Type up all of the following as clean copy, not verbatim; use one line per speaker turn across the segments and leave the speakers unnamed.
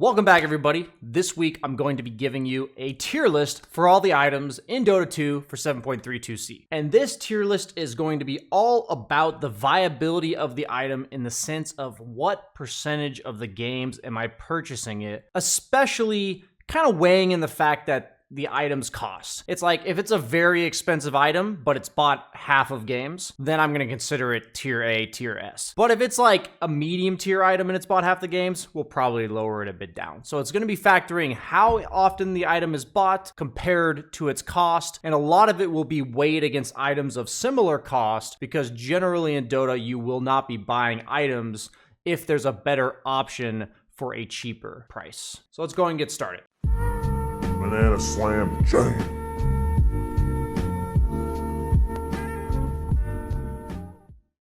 Welcome back, everybody. This week, I'm going to be giving you a tier list for all the items in Dota 2 for 7.32c. And this tier list is going to be all about the viability of the item in the sense of what percentage of the games am I purchasing it, especially kind of weighing in the fact that the item's cost. It's like, if it's a very expensive item, but it's bought half of games, then I'm going to consider it tier A, tier S. But if it's like a medium tier item and it's bought half the games, we'll probably lower it a bit down. So it's going to be factoring how often the item is bought compared to its cost. And a lot of it will be weighed against items of similar cost, because generally in Dota, you will not be buying items if there's a better option for a cheaper price. So let's go and get started.
Banana slam jam.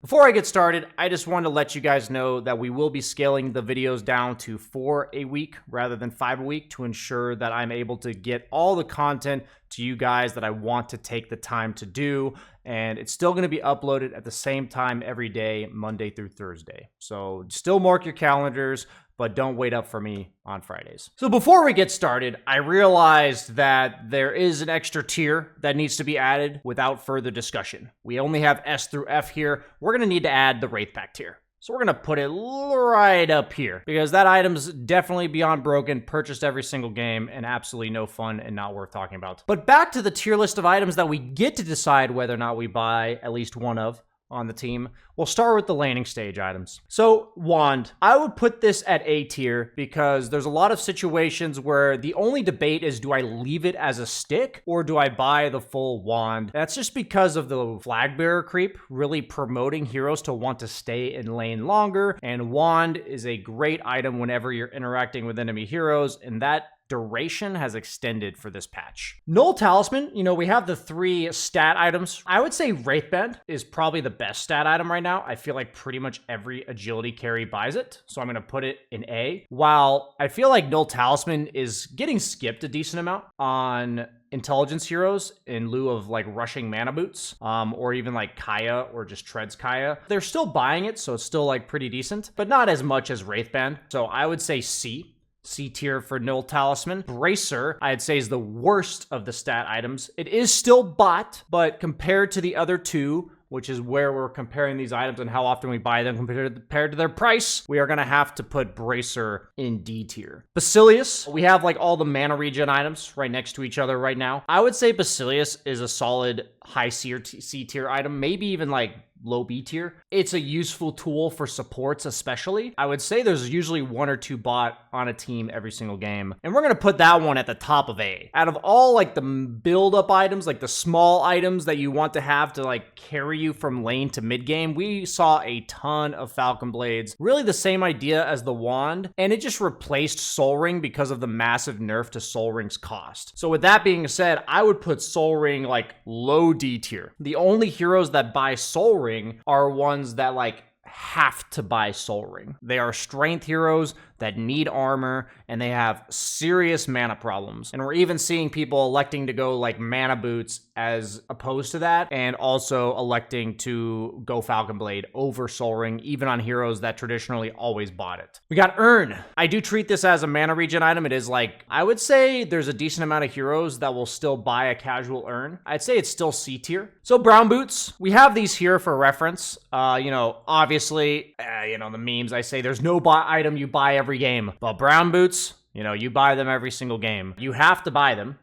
Before I get started, I just wanted to let you guys know that we will be scaling the videos down to 4 a week rather than 5 a week to ensure that I'm able to get all the content to you guys that I want to take the time to do. And it's still going to be uploaded at the same time every day, Monday through Thursday. So still mark your calendars, but don't wait up for me on Fridays. So before we get started, I realized that there is an extra tier that needs to be added without further discussion. We only have S through F here. We're going to need to add the Wraith Pack tier. So we're going to put it right up here because that item's definitely beyond broken, purchased every single game, and absolutely no fun and not worth talking about. But back to the tier list of items that we get to decide whether or not we buy at least one of on the team. We'll start with the laning stage items. So Wand, I would put this at A tier because there's a lot of situations where the only debate is, do I leave it as a stick or do I buy the full Wand? That's just because of the flag bearer creep really promoting heroes to want to stay in lane longer, and Wand is a great item whenever you're interacting with enemy heroes, and that duration has extended for this patch. Null Talisman, we have the 3 stat items. I would say Wraithband is probably the best stat item right now. I feel like pretty much every agility carry buys it, so I'm going to put it in A. While I feel like Null Talisman is getting skipped a decent amount on intelligence heroes in lieu of like rushing mana boots, or even like Kaya or just Treads Kaya. They're still buying it, so it's still like pretty decent, but not as much as Wraithband. So I would say C tier for Null Talisman. Bracer, I'd say, is the worst of the stat items. It is still bot, but compared to the other two, which is where we're comparing these items and how often we buy them compared to their price, we are going to have to put Bracer in D tier. Basilius, we have like all the mana regen items right next to each other right now. I would say Basilius is a solid high C tier item, maybe even like low B tier. It's a useful tool for supports especially. I would say there's usually 1 or 2 bot on a team every single game. And we're going to put that one at the top of A. Out of all like the build up items, like the small items that you want to have to like carry you from lane to mid game, we saw a ton of Falcon Blades. Really the same idea as the Wand, and it just replaced Soul Ring because of the massive nerf to Soul Ring's cost. So with that being said, I would put Soul Ring like low D tier. The only heroes that buy Soul Ring are ones that like have to buy Soul Ring. They are strength heroes that need armor, and they have serious mana problems. And we're even seeing people electing to go like mana boots as opposed to that, and also electing to go Falcon Blade over Soul Ring, even on heroes that traditionally always bought it. We got Urn. I do treat this as a mana regen item. It is like, I would say there's a decent amount of heroes that will still buy a casual Urn. I'd say it's still C tier. So Brown Boots, we have these here for reference. Obviously, the memes, I say there's no item you buy every game, but Brown Boots, you buy them every single game. You have to buy them,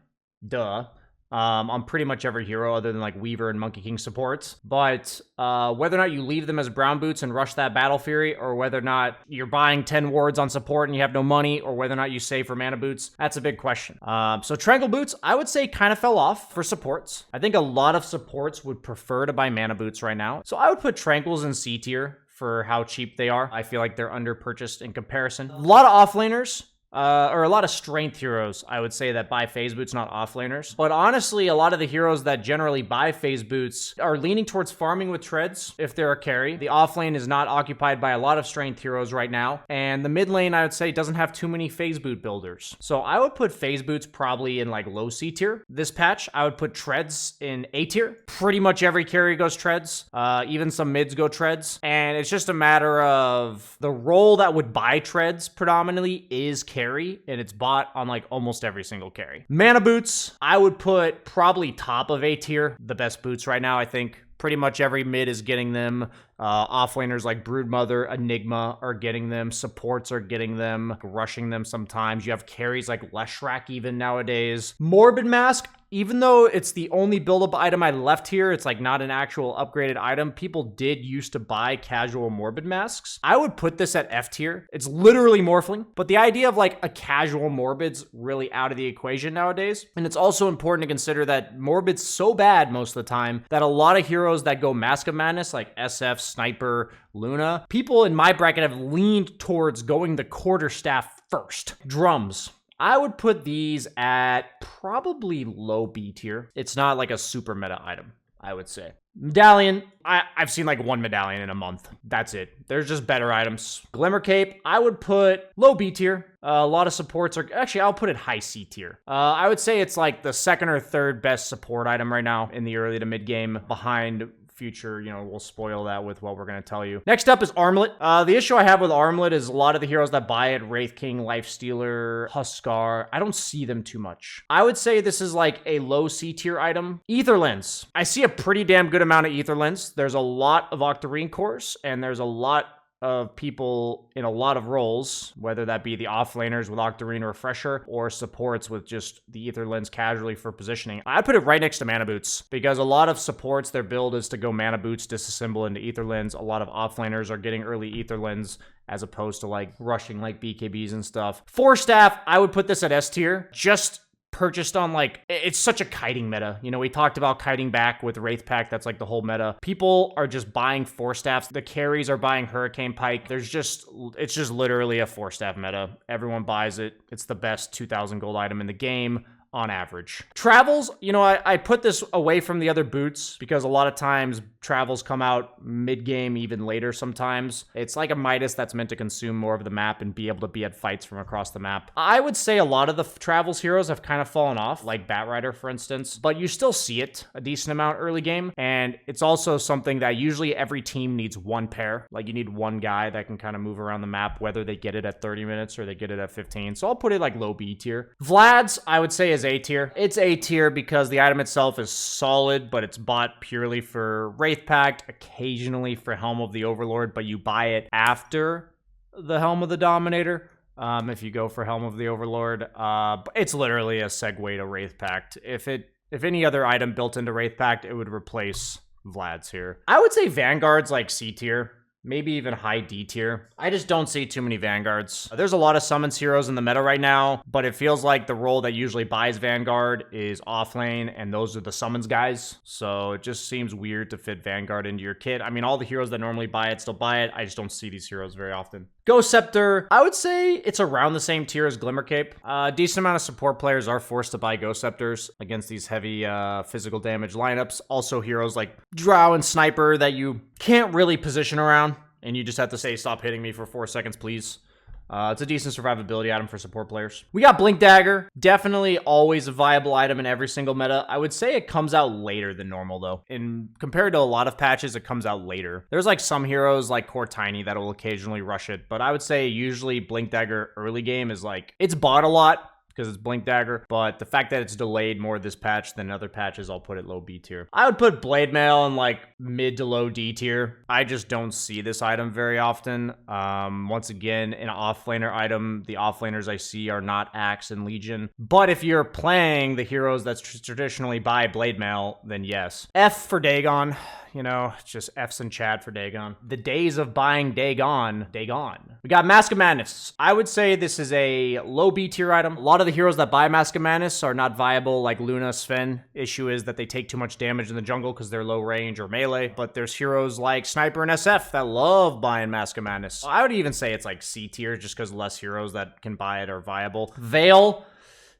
duh, on pretty much every hero other than like Weaver and Monkey King supports. But whether or not you leave them as Brown Boots and rush that Battle Fury, or whether or not you're buying 10 wards on support and you have no money, or whether or not you save for mana boots, that's a big question. So Tranquil Boots, I would say kind of fell off for supports. I think a lot of supports would prefer to buy mana boots right now. So I would put Tranquils in C tier for how cheap they are. I feel like they're under purchased in comparison. A lot of offlaners or a lot of strength heroes, I would say, that buy phase boots, not offlaners. But honestly, a lot of the heroes that generally buy phase boots are leaning towards farming with treads if they're a carry. The offlane is not occupied by a lot of strength heroes right now. And the mid lane, I would say, doesn't have too many phase boot builders. So I would put phase boots probably in like low C tier. This patch, I would put treads in A tier. Pretty much every carry goes treads. Even some mids go treads. And it's just a matter of the role that would buy treads predominantly is carry. carry, and it's bought on like almost every single carry. Mana boots, I would put probably top of A tier. The best boots right now, I think. Pretty much every mid is getting them. Offlaners like Broodmother, Enigma are getting them. Supports are getting them, rushing them sometimes. You have carries like Leshrac even nowadays. Morbid Mask, even though it's the only build-up item I left here, it's like not an actual upgraded item. People did used to buy casual Morbid Masks. I would put this at F tier. It's literally Morphling, but the idea of like a casual Morbid's really out of the equation nowadays. And it's also important to consider that Morbid's so bad most of the time that a lot of heroes that go Mask of Madness, like SF, Sniper, Luna, people in my bracket have leaned towards going the quarterstaff first. Drums. I would put these at probably low B tier. It's not like a super meta item, I would say. Medallion, I've seen like one medallion in a month. That's it. There's just better items. Glimmer Cape, I would put low B tier. A lot of supports are, actually, I'll put it high C tier. I would say it's like the second or third best support item right now in the early to mid game behind future, we'll spoil that with what we're going to tell you. Next up is Armlet. The issue I have with Armlet is a lot of the heroes that buy it, Wraith King, Lifestealer, Huskar, I don't see them too much. I would say this is like a low C tier item. Ether Lens. I see a pretty damn good amount of Ether Lens. There's a lot of Octarine cores, and there's a lot of people in a lot of roles, whether that be the offlaners with Octarine Refresher or supports with just the Ether Lens casually for positioning. I'd put it right next to Mana Boots because a lot of supports, their build is to go Mana Boots, disassemble into Ether Lens. A lot of offlaners are getting early Ether Lens as opposed to like rushing like BKBs and stuff. Force Staff, I would put this at S tier. Just purchased on like, it's such a kiting meta. We talked about kiting back with Wraith Pack. That's like the whole meta. People are just buying Force Staffs. The carries are buying Hurricane Pike. It's just literally a Force Staff meta. Everyone buys it. It's the best 2,000 gold item in the game on average. Travels, I put this away from the other boots because a lot of times travels come out mid-game, even later sometimes. It's like a Midas that's meant to consume more of the map and be able to be at fights from across the map. I would say a lot of the travels heroes have kind of fallen off, like Batrider, for instance, but you still see it a decent amount early game, and it's also something that usually every team needs one pair. Like, you need one guy that can kind of move around the map, whether they get it at 30 minutes or they get it at 15. So I'll put it like low B tier. Vlad's, I would say, is A tier. It's A tier because the item itself is solid, but it's bought purely for Wraith Pact, occasionally for Helm of the Overlord, but you buy it after the Helm of the Dominator. If you go for Helm of the Overlord, it's literally a segue to Wraith Pact. If any other item built into Wraith Pact, it would replace Vlad's here. I would say Vanguard's like C tier. Maybe even high D tier. I just don't see too many Vanguards. There's a lot of summons heroes in the meta right now, but it feels like the role that usually buys Vanguard is offlane, and those are the summons guys. So it just seems weird to fit Vanguard into your kit. I mean, all the heroes that normally buy it still buy it. I just don't see these heroes very often. Ghost Scepter, I would say it's around the same tier as Glimmer Cape. A decent amount of support players are forced to buy Ghost Scepters against these heavy physical damage lineups. Also heroes like Drow and Sniper that you can't really position around, and you just have to say, stop hitting me for 4 seconds, please. It's a decent survivability item for support players. We got Blink Dagger. Definitely always a viable item in every single meta. I would say it comes out later than normal, though. And compared to a lot of patches, it comes out later. There's like some heroes like Core Tiny that will occasionally rush it, but I would say usually Blink Dagger early game is like, it's bought a lot because it's Blink Dagger, but the fact that it's delayed more this patch than other patches, I'll put it low B tier. I would put Blade Mail in like mid to low D tier. I just don't see this item very often. Once again, an offlaner item, the offlaners I see are not Axe and Legion, but if you're playing the heroes that traditionally buy Blade Mail, then yes. F for Dagon. Just F's in chat for Dagon. The days of buying Dagon. We got Mask of Madness. I would say this is a low B tier item. A lot of the heroes that buy Mask of Madness are not viable, like Luna, Sven. Issue is that they take too much damage in the jungle because they're low range or melee. But there's heroes like Sniper and SF that love buying Mask of Madness. I would even say it's like C tier just because less heroes that can buy it are viable. Veil.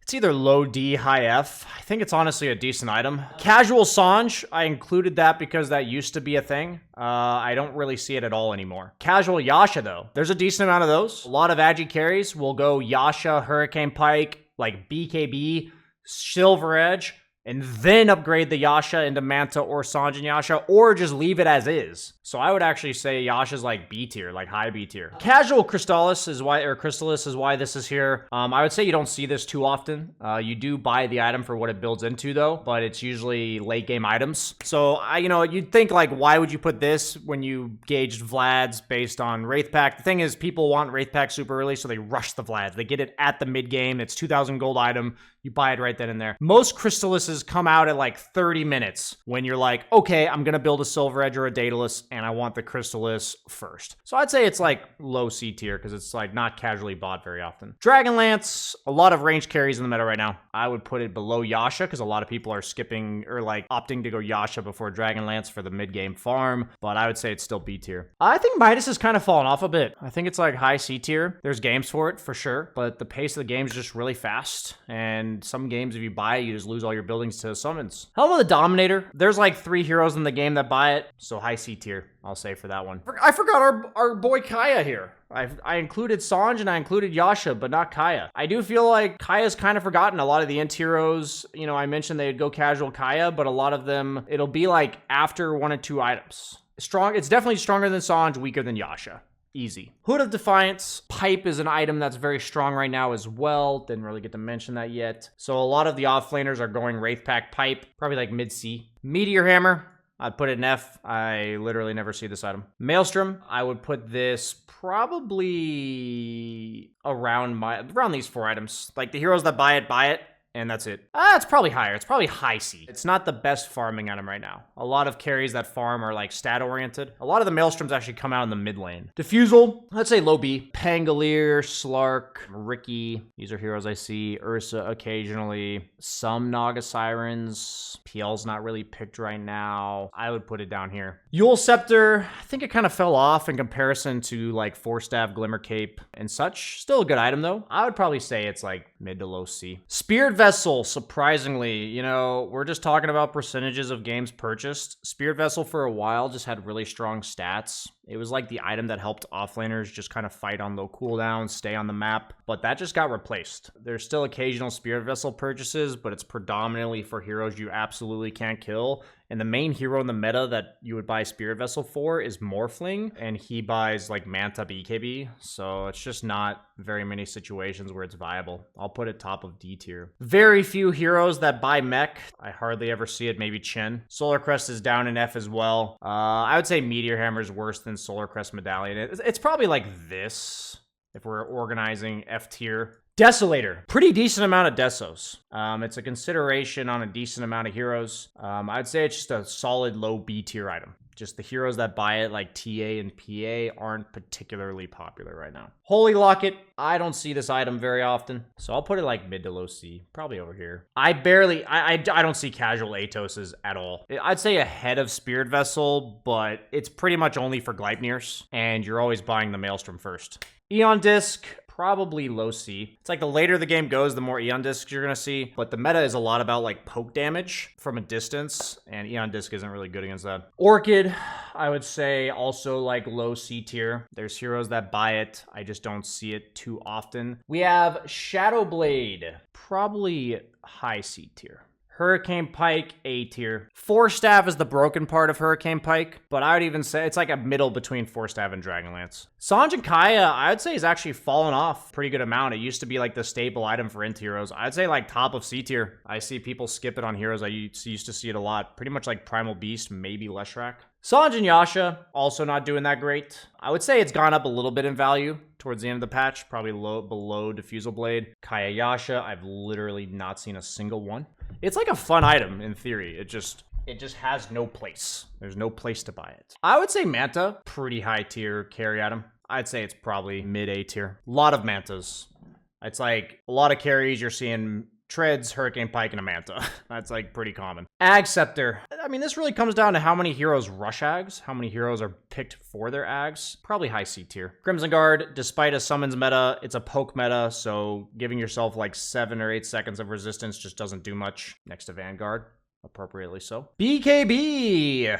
It's either low D, high F. I think it's honestly a decent item. Casual Sange, I included that because that used to be a thing. I don't really see it at all anymore. Casual Yasha, though. There's a decent amount of those. A lot of Agi carries will go Yasha, Hurricane Pike, like BKB, Silver Edge, and then upgrade the Yasha into Manta or Sanjin Yasha, or just leave it as is. So I would actually say Yasha's like B tier, like high B tier. Casual Crystallis is why this is here. I would say you don't see this too often. You do buy the item for what it builds into though, but it's usually late game items. So you'd think like, why would you put this when you gauged Vlad's based on Wraith Pack? The thing is, people want Wraith Pack super early, so they rush the Vlad's. They get it at the mid game. It's 2,000 gold item. You buy it right then and there. Most Crystallises come out at like 30 minutes when you're like, okay, I'm going to build a Silver Edge or a Daedalus, and I want the Crystallis first. So I'd say it's like low C tier because it's like not casually bought very often. Dragonlance, a lot of range carries in the meta right now. I would put it below Yasha because a lot of people are skipping or like opting to go Yasha before Dragonlance for the mid-game farm, but I would say it's still B tier. I think Midas has kind of fallen off a bit. I think it's like high C tier. There's games for it for sure, but the pace of the game is just really fast, and some games, if you buy it, you just lose all your buildings to summons. Helm of the Dominator. There's like 3 heroes in the game that buy it, so high C tier, I'll say for that one. I forgot our boy Kaya here. I included Sanj and I included Yasha, but not Kaya. I do feel like Kaya's kind of forgotten. A lot of the int heroes, I mentioned they'd go casual Kaya, but a lot of them, it'll be like after 1 or 2 items. It's definitely stronger than Sanj, weaker than Yasha. Easy. Hood of Defiance. Pipe is an item that's very strong right now as well. Didn't really get to mention that yet. So a lot of the offlaners are going Wraith Pack Pipe, probably like mid C. Meteor Hammer. I'd put it in F. I literally never see this item. Maelstrom. I would put this probably around these 4 items. Like the heroes that buy it. And that's it. It's probably higher. It's probably high C. It's not the best farming item right now. A lot of carries that farm are like stat oriented. A lot of the Maelstroms actually come out in the mid lane. Diffusal, let's say low B. Pangolier, Slark, Ricky. These are heroes I see. Ursa occasionally. Some Naga Sirens. PL's not really picked right now. I would put it down here. Yule Scepter, I think it kind of fell off in comparison to like Force Staff, Glimmer Cape, and such. Still a good item though. I would probably say it's like mid to low C. Spirit Vessel, surprisingly, we're just talking about percentages of games purchased. Spirit Vessel for a while just had really strong stats. It was like the item that helped offlaners just kind of fight on low cooldowns, stay on the map, but that just got replaced. There's still occasional Spirit Vessel purchases, but it's predominantly for heroes you absolutely can't kill. And the main hero in the meta that you would buy Spirit Vessel for is Morphling, and he buys like Manta BKB, so it's just not very many situations where it's viable. I'll put it top of D tier. Very few heroes that buy mech. I hardly ever see it, maybe Chen. Solar Crest is down in F as well. I would say Meteor Hammer is worse than Solar Crest Medallion. It's probably like this, if we're organizing F tier. Desolator, pretty decent amount of Desos. It's a consideration on a decent amount of heroes. I'd say it's just a solid low B tier item. Just the heroes that buy it, like TA and PA, aren't particularly popular right now. Holy Locket, I don't see this item very often, so I'll put it like mid to low C, probably over here. I don't see casual Atoses at all. I'd say ahead of Spirit Vessel, but it's pretty much only for Gleipnirs, and you're always buying the Maelstrom first. Eon Disc, probably low C. It's like the later the game goes, the more Eon Discs you're gonna see, but the meta is a lot about like poke damage from a distance, and Eon Disc isn't really good against that. Orchid, I would say also like low C tier. There's heroes that buy it. I just don't see it too often. We have Shadowblade, probably high C tier. Hurricane Pike, A tier. Force Staff is the broken part of Hurricane Pike, but I would even say it's like a middle between Force Staff and Dragonlance. Sanj and Kaya, I would say, is actually fallen off a pretty good amount. It used to be like the staple item for int heroes. I'd say like top of C tier. I see people skip it on heroes. I used to see it a lot. Pretty much like Primal Beast, maybe Leshrac. Sanj and Yasha, also not doing that great. I would say it's gone up a little bit in value towards the end of the patch, probably below Diffusal Blade. Kaya Yasha, I've literally not seen a single one. It's like a fun item in theory. It just has no place. There's no place to buy it. I would say Manta, pretty high tier carry item. I'd say it's probably mid A tier. A lot of Mantas. It's like a lot of carries you're seeing Treads, Hurricane Pike, and a Manta. That's like pretty common. Ag Scepter. I mean, this really comes down to how many heroes rush Ags, how many heroes are picked for their Ags. Probably high C tier. Crimson Guard, despite a summons meta, it's a poke meta, so giving yourself like 7 or 8 seconds of resistance just doesn't do much next to Vanguard. Appropriately so. BKB!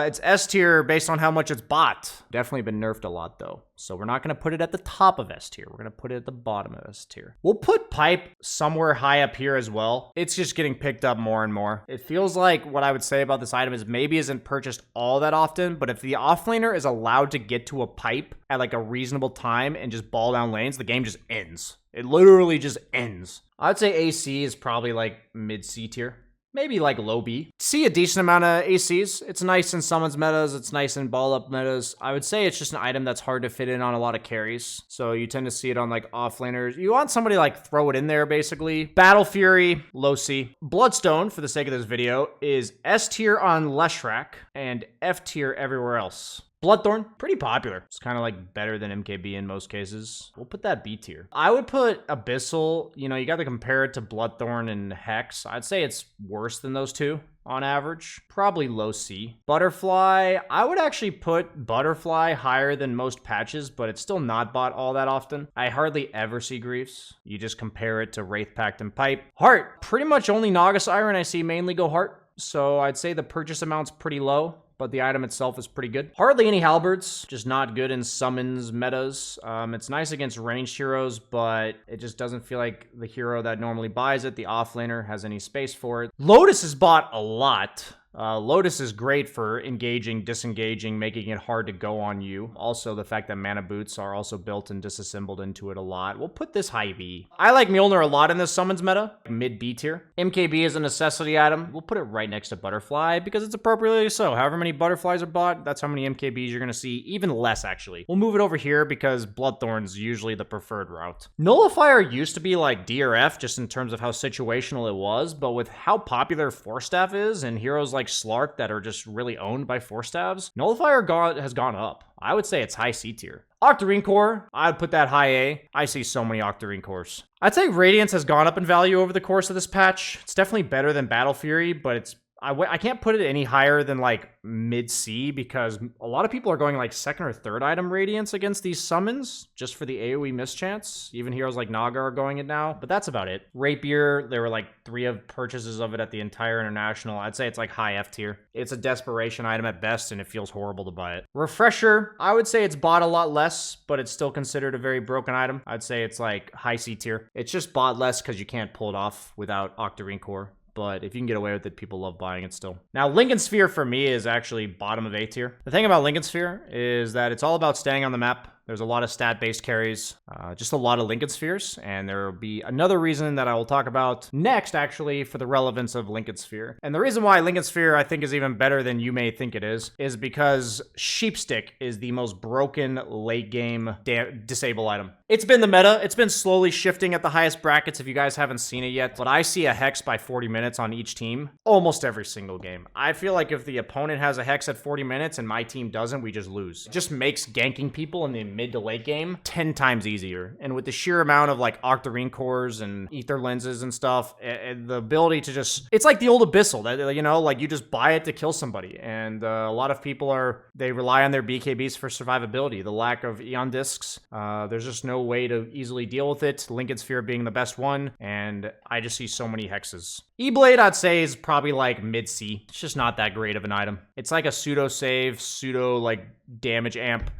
It's S tier based on how much it's bought. Definitely been nerfed a lot, though. So we're not going to put it at the top of S tier. We're going to put it at the bottom of S tier. We'll put Pipe somewhere high up here as well. It's just getting picked up more and more. It feels like what I would say about this item is maybe isn't purchased all that often, but if the offlaner is allowed to get to a Pipe at like a reasonable time and just ball down lanes, the game just ends. It literally just ends. I'd say AC is probably like mid-C tier. Maybe like low B. See a decent amount of ACs. It's nice in summons metas. It's nice in ball up metas. I would say it's just an item that's hard to fit in on a lot of carries. So you tend to see it on like offlaners. You want somebody to like throw it in there basically. Battle Fury, low C. Bloodstone, for the sake of this video, is S tier on Leshrac and F tier everywhere else. Bloodthorn, pretty popular. It's kind of like better than MKB in most cases. We'll put that B tier. I would put Abyssal, you know, you got to compare it to Bloodthorn and Hex. I'd say it's worse than those two on average. Probably low C. Butterfly, I would actually put Butterfly higher than most patches, but it's still not bought all that often. I hardly ever see Griefs. You just compare it to Wraith Pact and Pipe. Heart, pretty much only Naga Siren I see mainly go Heart. So I'd say the purchase amount's pretty low, but the item itself is pretty good. Hardly any halberds, just not good in summons metas. It's nice against ranged heroes, but it just doesn't feel like the hero that normally buys it, the offlaner, has any space for it. Lotus is bought a lot. Lotus is great for engaging, disengaging, making it hard to go on you. Also, the fact that mana boots are also built and disassembled into it a lot. We'll put this high B. I like Mjolnir a lot in this summons meta, mid B tier. MKB is a necessity item. We'll put it right next to Butterfly because it's appropriately so. However many Butterflies are bought, that's how many MKBs you're going to see. Even less, actually. We'll move it over here because Bloodthorn's usually the preferred route. Nullifier used to be like DRF just in terms of how situational it was, but with how popular Force Staff is and heroes like Slark that are just really owned by Force Staffs, Nullifier has gone up. I would say it's high C tier. Octarine Core, I'd put that high A. I see so many Octarine Cores. I'd say Radiance has gone up in value over the course of this patch. It's definitely better than Battle Fury, but it's I can't put it any higher than like mid C because a lot of people are going like second or third item Radiance against these summons just for the AoE mischance. Even heroes like Naga are going it now, but that's about it. Rapier, there were like 3 of purchases of it at the entire international. I'd say it's like high F tier. It's a desperation item at best and it feels horrible to buy it. Refresher, I would say it's bought a lot less, but it's still considered a very broken item. I'd say it's like high C tier. It's just bought less because you can't pull it off without Octarine Core. But if you can get away with it, people love buying it still. Now, Lincoln Sphere for me is actually bottom of A tier. The thing about Lincoln Sphere is that it's all about staying on the map. There's a lot of stat-based carries, just a lot of Lincoln Spheres, and there will be another reason that I will talk about next, actually, for the relevance of Lincoln Sphere. And the reason why Lincoln Sphere, I think, is even better than you may think it is because Sheepstick is the most broken late-game disable item. It's been the meta. It's been slowly shifting at the highest brackets if you guys haven't seen it yet, but I see a Hex by 40 minutes on each team almost every single game. I feel like if the opponent has a Hex at 40 minutes and my team doesn't, we just lose. It just makes ganking people in the mid to late game 10 times easier. And with the sheer amount of like Octarine Cores and Ether Lenses and stuff, the ability to just, it's like the old Abyssal that, you know, like you just buy it to kill somebody. And a lot of people they rely on their BKBs for survivability. The lack of Eon Discs, there's just no way to easily deal with it. Lincoln Sphere being the best one. And I just see so many hexes. E-Blade, I'd say, is probably like mid-C. It's just not that great of an item. It's like a pseudo save, pseudo like damage amp,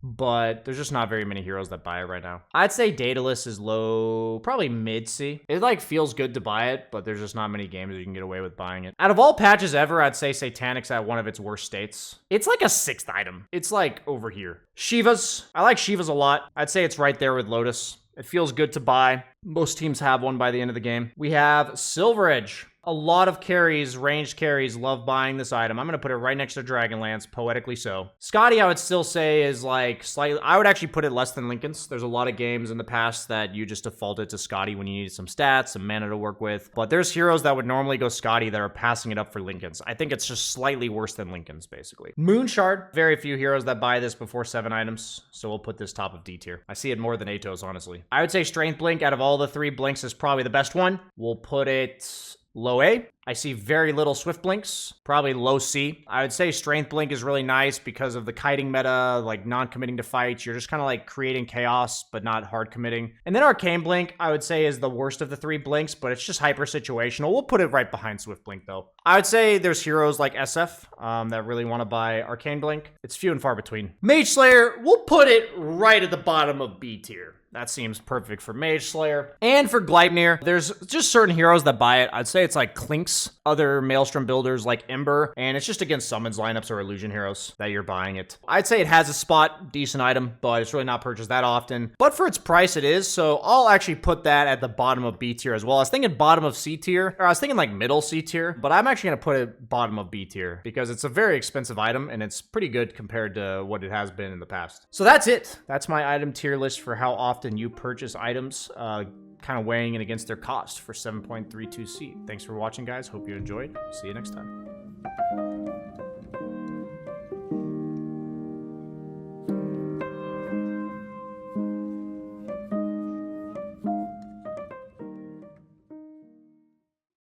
but there's just not very many heroes that buy it right now. I'd say Daedalus is low, probably mid-C. It like feels good to buy it, but there's just not many games you can get away with buying it. Out of all patches ever, I'd say Satanic's at one of its worst states. It's like a 6th item. It's like over here. Shivas, I like Shivas a lot. I'd say it's right there with Lotus. It feels good to buy. Most teams have one by the end of the game. We have Silver Edge. A lot of carries, ranged carries, love buying this item. I'm going to put it right next to Dragonlance, poetically so. Scotty, I would still say, is like slightly, I would actually put it less than Lincoln's. There's a lot of games in the past that you just defaulted to Scotty when you needed some stats, some mana to work with. But there's heroes that would normally go Scotty that are passing it up for Lincoln's. I think it's just slightly worse than Lincoln's, basically. Moonshard, very few heroes that buy this before 7 items. So we'll put this top of D tier. I see it more than Atos, honestly. I would say Strength Blink, out of all the 3 blinks, is probably the best one. We'll put it Low A. I see very little Swift Blinks, probably low C. I would say Strength Blink is really nice because of the kiting meta, like non-committing to fights. You're just kind of like creating chaos, but not hard committing. And then Arcane Blink, I would say, is the worst of the 3 blinks, but it's just hyper situational. We'll put it right behind Swift Blink, though. I would say there's heroes like SF that really want to buy Arcane Blink. It's few and far between. Mage Slayer, we'll put it right at the bottom of B tier. That seems perfect for Mage Slayer. And for Gleipnir, there's just certain heroes that buy it. I'd say it's like Clinks, other Maelstrom builders like Ember, and it's just against summons lineups or illusion heroes that you're buying it. I'd say it has a spot, decent item, but it's really not purchased that often. But for its price, it is, so I'll actually put that at the bottom of B tier as well. I was thinking bottom of C tier, or I was thinking like middle C tier, but I'm actually gonna put it bottom of B tier because it's a very expensive item and it's pretty good compared to what it has been in the past. So that's it. That's my item tier list for how often you purchase items, kind of weighing it against their cost for 7.32C. Thanks for watching, guys. Hope you enjoyed. See you next time.